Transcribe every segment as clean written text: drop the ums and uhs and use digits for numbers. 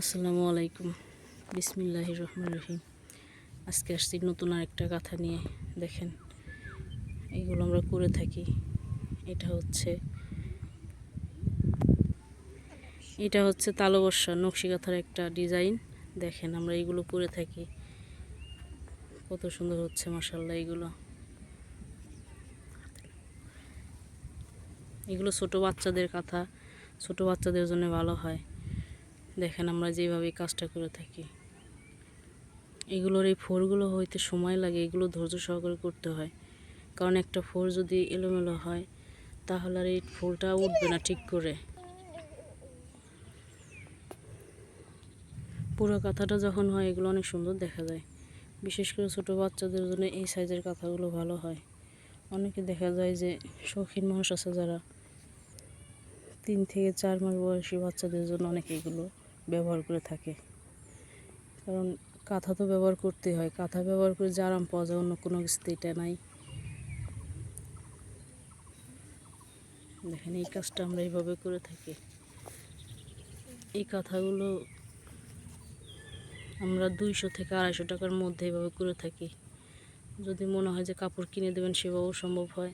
আসসালামু আলাইকুম। বিসমিল্লাহির রহমানির রহিম। আজকে আসছি নতুন আরেকটা কাঁথা নিয়ে। দেখেন, এইগুলো আমরা করে থাকি। এটা হচ্ছে তালবস্যা নকশি কাঁথার একটা ডিজাইন। দেখেন, আমরা এইগুলো করে থাকি। কত সুন্দর হচ্ছে মাশাআল্লাহ। এগুলো ছোট বাচ্চাদের কাঁথা, ছোট বাচ্চাদের জন্য ভালো হয়। দেখেন, আমরা যেভাবে কাজটা করে থাকি। এগুলোর এই ফোরগুলো হইতে সময় লাগে, এগুলো ধৈর্য সহকারে করতে হয়। কারণ একটা ফোর যদি এলোমেলো হয় তাহলে আর এই ফোরটা উঠবে না ঠিক করে। পুরো কাঁথাটা যখন হয় এগুলো অনেক সুন্দর দেখা যায়। বিশেষ করে ছোটো বাচ্চাদের জন্য এই সাইজের কাঁথাগুলো ভালো হয়। অনেকে দেখা যায় যে শৌখিন মানুষ আছে যারা 3 থেকে 4 মাস বয়সী বাচ্চাদের জন্য অনেকে এগুলো ব্যবহার করে থাকে। কারণ কাঁথা তো ব্যবহার করতে হয়, কাঁথা ব্যবহার করে যে আরাম পাওয়া যায় অন্য কোনো কিছুতে এটা নাই। দেখেন, এই কাজটা আমরা এইভাবে করে থাকি। এই কাঁথাগুলো আমরা 200 থেকে 250 টাকার মধ্যে এভাবে করে থাকি। যদি মনে হয় যে কাপড় কিনে দেবেন সেভাবেও সম্ভব হয়,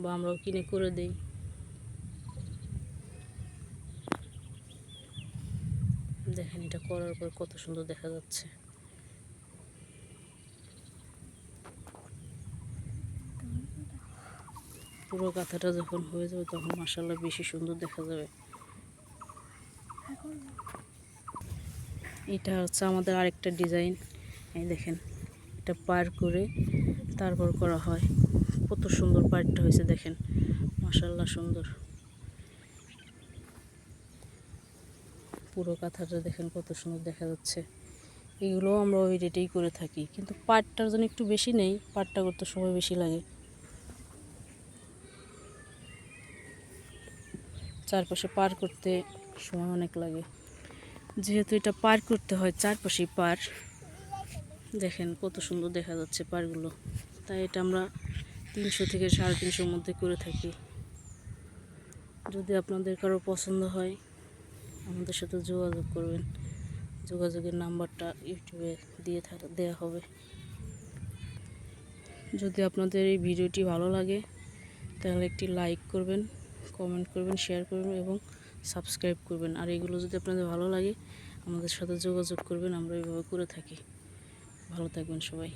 বা আমরাও কিনে করে দেই। দেখেন, এটা করার পর কত সুন্দর দেখা যাচ্ছে। পুরো কাঁথাটা যখন হয়ে যাবে তখন মাশাআল্লাহ বেশি সুন্দর দেখা যাবে। এটা হচ্ছে আমাদের আরেকটা ডিজাইন। এই দেখেন, এটা পার করে তারপর করা হয়। কত সুন্দর পাড়টা হয়েছে দেখেন, মাশাআল্লাহ সুন্দর। পুরো কাঁথাটা দেখেন কত সুন্দর দেখা যাচ্ছে। এগুলো আমরা ওই রেটেই করে থাকি, কিন্তু পাড়টার জন্য একটু বেশি নেই, পাড়টা করতে সময় বেশি লাগে। চারপাশে পার করতে সময় অনেক লাগে, যেহেতু এটা পার করতে হয় চারপাশে পার। দেখেন কত সুন্দর দেখা যাচ্ছে পারগুলো। তাই এটা আমরা 300 থেকে 350 মধ্যে করে থাকি। যদি আপনাদের কারো পছন্দ হয় আমাদের সাথে যোগাযোগ করবেন। যোগাযোগের নাম্বারটা ইউটিউবে দেওয়া হবে। যদি আপনাদের এই ভিডিওটি ভালো লাগে তাহলে একটি লাইক করবেন, কমেন্ট করবেন, শেয়ার করবেন এবং সাবস্ক্রাইব করবেন। আর এগুলো যদি আপনাদের ভালো লাগে আমাদের সাথে যোগাযোগ করবেন, আমরা এইভাবে করে থাকি। ভালো থাকবেন সবাই।